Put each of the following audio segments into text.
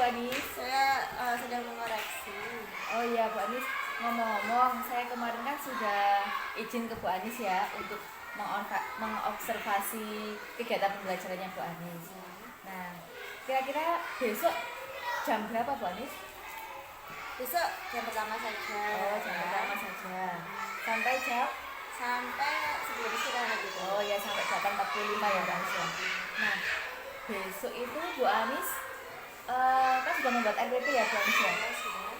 Anis? Saya sedang mengoreksi. Oh iya Bu Anis, ngomong-ngomong, saya kemarin kan sudah izin ke Bu Anis ya untuk mengobservasi kegiatan pembelajarannya Bu Anis. Nah, kira-kira besok jam berapa Bu Anis? Besok jam pertama saja. Oh, jam pertama saja. Sampai jam? Sampai sebelum istirahat gitu. Oh ya, sampai 8.45 ya Bu Anis ya. Nah, besok itu Bu Anis kan sudah membuat RPP ya Bu Anis ya?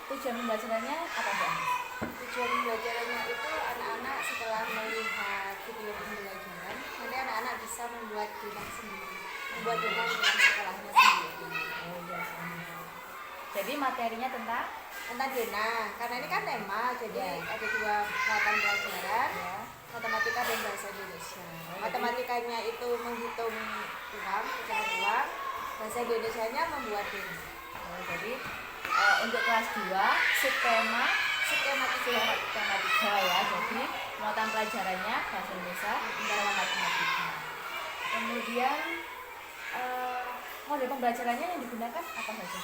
Tujuan pembelajarannya apa Bu Anis? Tujuan pembelajarannya itu anak-anak setelah melihat video pembelajaran, nanti anak-anak bisa membuat jurnal sendiri, membuat jurnal dengan sekolahnya sendiri. Oh iya. Jadi materinya tentang Dena, karena ini kan tema, jadi ada dua muatan pelajaran, matematika dan bahasa Indonesia. Matematikanya itu menghitung uang, pecahan uang, bahasa Indonesianya membuat jurnal. Oh, jadi untuk kelas 2 subtema matematika ya. Jadi muatan pelajarannya bahasa Indonesia dan matematika. Kemudian model pembelajarannya yang digunakan apa saja?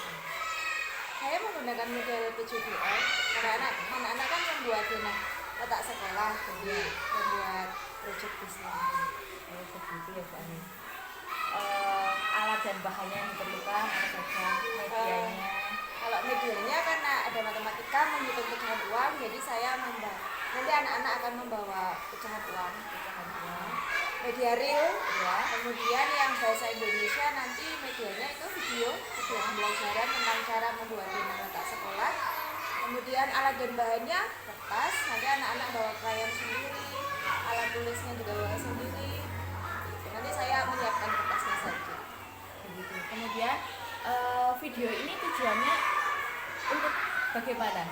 Saya menggunakan model PJBL karena anak-anak kan membuat jurnal letak sekolah, jadi membuat project bisnis. Oh, begitu ya Bu Anis. Alat dan bahannya yang diperlukan apa saja, medianya? Kalau medianya karena ada matematika menghitung pecahan uang, jadi saya nanti anak-anak akan membawa pecahan uang. Media real, ya. Kemudian yang bahasa Indonesia nanti medianya itu video pembelajaran tentang cara membuat jurnal letak sekolah. Kemudian alat dan bahannya kertas, nanti anak-anak bawa krayon sendiri, alat tulisnya juga bawa sendiri. Nanti saya menyiapkan kertasnya saja. Begitu. Kemudian video ini tujuannya untuk bagaimana?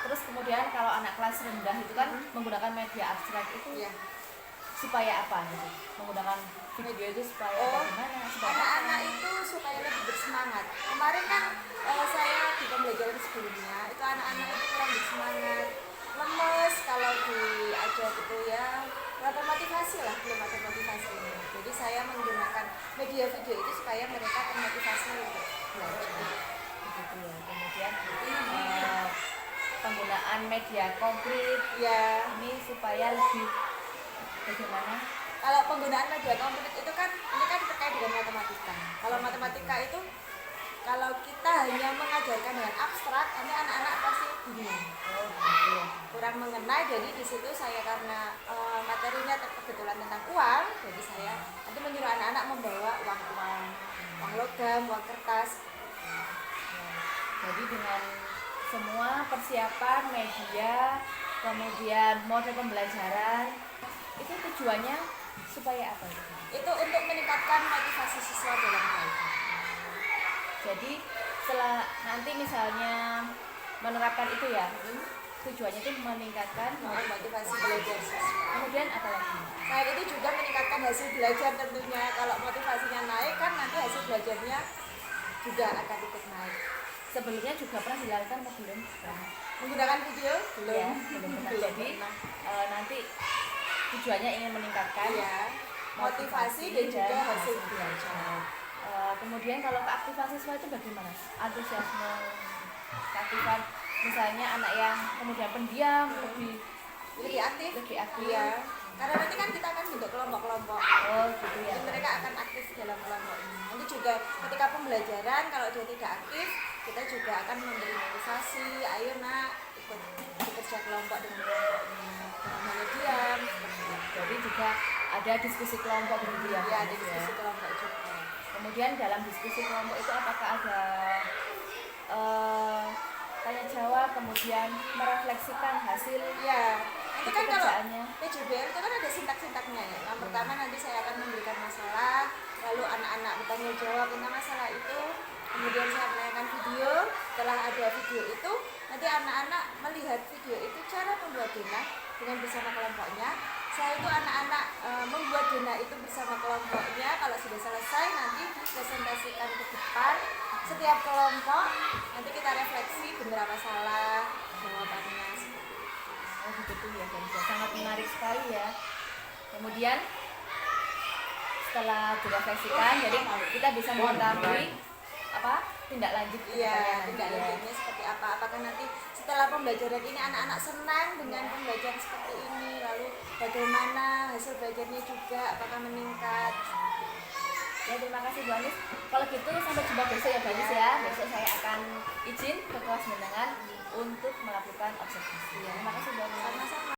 Kemudian kalau anak kelas rendah itu kan menggunakan media abstrak itu supaya apa gitu? Menggunakan video itu supaya bagaimana? Anak-anak itu supaya lebih bersemangat. Kemarin kan saya di pembelajaran sebelumnya itu anak-anak itu kurang bersemangat, lemes kalau diajak gitu ya. Belum ada motivasi. Jadi saya menggunakan media video itu supaya mereka termotivasi untuk belajar. Begitu ya. Kemudian penggunaan media komplit ya. Ini supaya lebih bagaimana? Kalau penggunaan media komplit itu kan ini kan terkait dengan matematika. Kalau matematika itu kalau kita hanya mengajarkan dengan abstrak, nanti anak-anak pasti bingung. Kurang mengenai, jadi di situ saya karena materinya kebetulan tentang uang, jadi saya nanti menyuruh anak-anak membawa uang logam, uang kertas. Jadi dengan semua persiapan media, kemudian model pembelajaran, itu tujuannya supaya apa? Itu untuk meningkatkan motivasi siswa dalam belajar. Jadi setelah nanti misalnya menerapkan itu ya, tujuannya itu meningkatkan motivasi belajar siswa. Kemudian apa lagi? Selain itu juga meningkatkan hasil belajar tentunya. Kalau motivasinya naik kan nanti hasil belajarnya juga akan ikut naik. Sebelumnya juga pernah dilakukan atau belum? Menggunakan video? Belum. Ya, belum pernah. Jadi nanti tujuannya ingin meningkatkan motivasi dan juga hasil belajar. Kemudian kalau keaktifan siswa itu bagaimana? Antusiasme keaktifan, misalnya anak yang kemudian pendiam lebih aktif. Ya. Karena nanti kan kita akan bentuk kelompok-kelompok. Oh gitu ya. Jadi mereka akan aktif dalam kelompok ini. Nanti juga ketika pembelajaran kalau dia tidak aktif, kita juga akan memberi motivasi. Ayo nak ikut bekerja kelompok dengan kelompoknya. Jangan diam. Jadi juga ada diskusi kelompok begitu ya? Iya, ada diskusi kelompok juga. Kemudian dalam diskusi kelompok itu apakah ada tanya jawab, kemudian merefleksikan hasil itu kan pekerjaannya? Kalau PJBL itu kan ada sintak-sintaknya ya. Yang pertama nanti saya akan memberikan masalah, lalu anak-anak bertanya jawab tentang masalah itu. Kemudian saya menanyakan video. Setelah ada video itu, nanti anak-anak melihat video itu cara membuat jurnal dengan bersama kelompoknya. Saya itu anak-anak membuat jurnal itu bersama kelompoknya. Kalau sudah selesai nanti dipresentasikan ke depan setiap kelompok. Nanti kita refleksi beberapa salah jawabannya. Oh begitu ya, dan sangat menarik sekali ya. Kemudian setelah direfleksikan, jadi kita bisa mengetahui tindak lanjut Iya, tindak nanti ya. lanjutnya seperti apa? Apakah nanti setelah pembelajaran ini anak-anak senang dengan pembelajaran seperti ini? Lalu bagaimana hasil belajarnya juga? Apakah meningkat? Ya, terima kasih Bu Anis. Kalau gitu sampai jumpa besok ya Bu Anis ya. Besok saya akan izin ke kelas mendengar untuk melakukan observasi. Terima kasih Bu Anis. Sama-sama.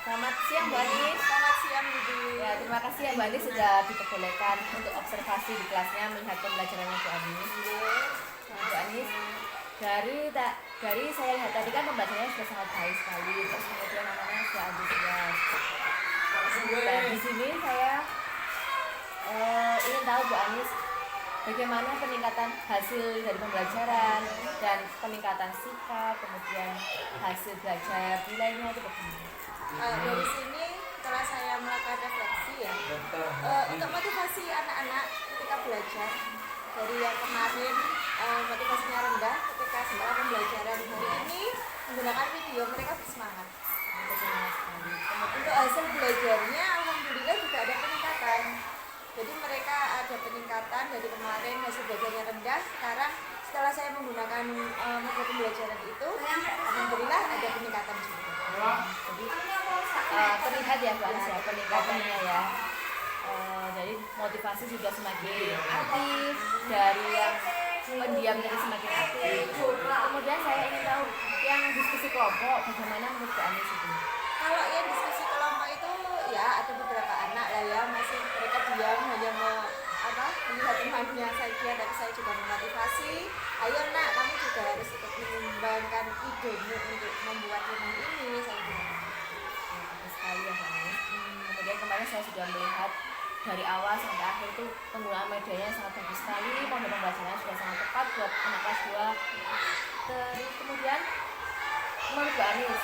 Selamat siang Bu Anis. Selamat siang Bibi. Ya, terima kasih ya Bu Anis sudah diperbolehkan untuk observasi di kelasnya melihat pembelajarannya Bu Anis. Bu Anis, dari saya lihat tadi kan pembelajarannya sudah sangat baik sekali, terus kemudian anak-anaknya sudah antusias. Dan di sini saya ingin tahu Bu Anis, bagaimana peningkatan hasil dari pembelajaran dan peningkatan sikap, kemudian hasil belajar nilainya itu bagaimana? Dari sini setelah saya melakukan refleksi ya, untuk motivasi anak-anak ketika belajar dari yang kemarin motivasinya rendah, ketika setelah pembelajaran hari ini menggunakan video mereka bersemangat. Untuk hasil belajarnya alhamdulillah juga ada peningkatan. Jadi mereka ada peningkatan dari kemarin hasil belajarnya rendah, sekarang setelah saya menggunakan metode pembelajaran itu alhamdulillah ada peningkatan juga. Jadi terlihat ya Bu Anis ya peningkatannya ya. Jadi motivasi juga semakin aktif, dari yang pendiam jadi semakin aktif. Kemudian saya ingin tahu yang diskusi kelompok bagaimana menurut Bu Anis itu? Kalau yang diskusi kelompok itu ya ada beberapa anak lah ya masih mereka diam hanya melihat temannya saja, tapi saya juga memotivasi, ayo nak kamu juga harus ikut menyumbangkan idemu untuk membuat rumah ini, saya bilang. Bagus sekali ya Bu Anis. Kemudian kemarin saya sudah melihat dari awal sampai akhir itu penggunaan medianya sangat bagus sekali, model pembelajarannya sudah sangat tepat buat anak kelas 2. Terus kemudian menurut Bu Anis,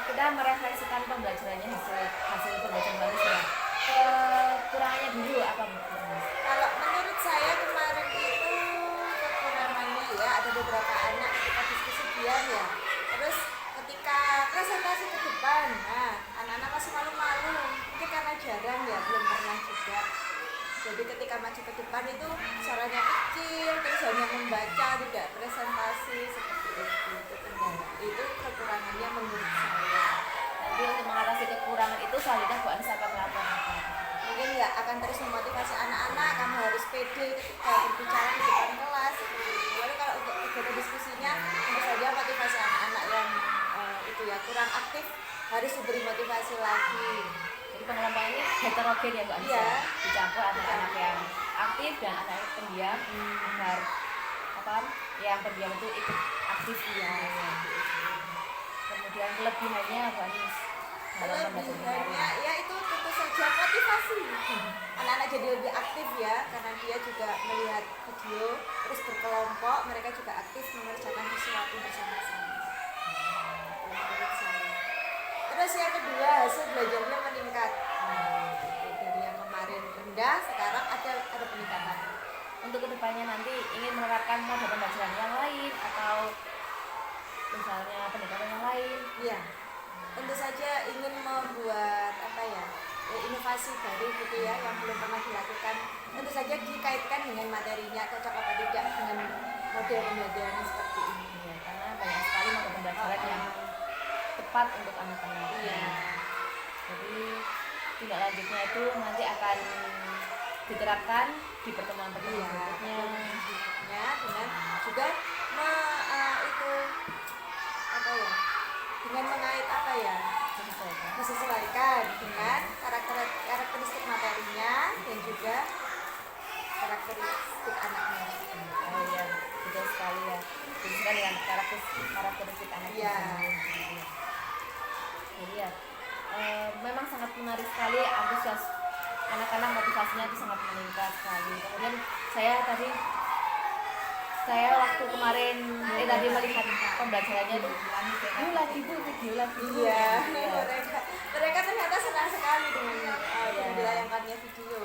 kita merefleksikan pembelajarannya hasil pembelajaran Bu Anis ya. Kekurangannya dulu apa Bu Anis? Kalau menurut saya kemarin itu kekurangannya ya ada beberapa anak ketika diskusi diam ya, terus ketika presentasi ke depan, nah anak-anak masih malu-malu, mungkin karena jarang ya, belum pernah juga. Jadi ketika maju ke depan itu suaranya kecil, terus hanya membaca, tidak presentasi seperti itu kendala. Itu kekurangannya menurut saya. Nanti untuk mengatasi kekurangan itu selanjutnya Bu Anis akan melakukan apa? Mungkin ya akan terus memotivasi anak-anak, kamu harus pede ketika berbicara di depan kelas. Lalu kalau untuk kegiatan diskusinya, tentu saja motivasi anak-anak yang itu ya kurang aktif harus diberi motivasi lagi. Jadi pengelompokan ini heterogen ya Bu Anis Iya. ya? Dicampur antara anak yang aktif dan anak yang pendiam agar yang pendiam itu ikut aktif ya. Kemudian kelebihannya Bu Anis dalam Kelebihannya ya itu tentu saja motivasi. Anak-anak jadi lebih aktif ya karena dia juga melihat video terus berkelompok, mereka juga aktif mengerjakan sesuatu bersama-sama. Menurut saya. Terus yang kedua hasil belajarnya meningkat. Dari yang kemarin rendah sekarang ada peningkatan. untuk kedepannya nanti ingin menerapkan model pembelajaran yang lain atau misalnya pendekatan yang lain. Iya, tentu saja ingin membuat inovasi baru gitu ya yang belum pernah dilakukan. Tentu saja dikaitkan dengan materinya, cocok apa tidak dengan model pembelajaran seperti ini. Ya, karena banyak sekali model pembelajaran yang tepat untuk anak-anak. Iya. Jadi tindak lanjutnya itu nanti akan diterapkan di pertemuan-pertemuan berikutnya. Dengan juga dengan mengait disesuaikan dengan karakteristik materinya dan juga karakteristik anaknya. Oh iya, betul sekali ya. Disesuaikan dengan karakteristik anaknya. Iya. Jadi ya, memang sangat menarik sekali, antusias anak-anak, motivasinya itu sangat meningkat sekali. Kemudian saya waktu kemarin tadi melihat pembelajarannya itu lagi bu video lagi bu. Iya. Mereka ternyata senang sekali dengan ditayangkannya video.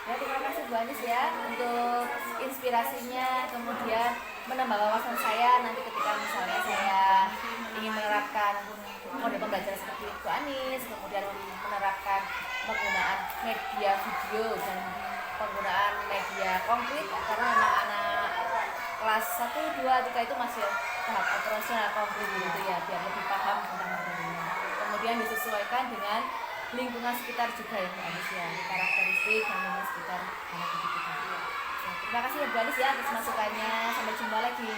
Ya, terima kasih Bu Anis ya untuk inspirasinya, kemudian menambah wawasan saya nanti ketika misalnya saya ingin menerapkan model pembelajaran seperti Bu Anis, kemudian menerapkan penggunaan media video dan penggunaan media konkret, karena memang anak kelas 1, 2, 3 itu masih tahap operasional konkret gitu ya, biar lebih paham tentang materinya. Kemudian disesuaikan dengan lingkungan sekitar juga ya Mbak Anis ya, karakteristik lingkungan sekitar anak didik kita. Ya, terima kasih ya Bu Anis ya atas masukannya, sampai jumpa lagi.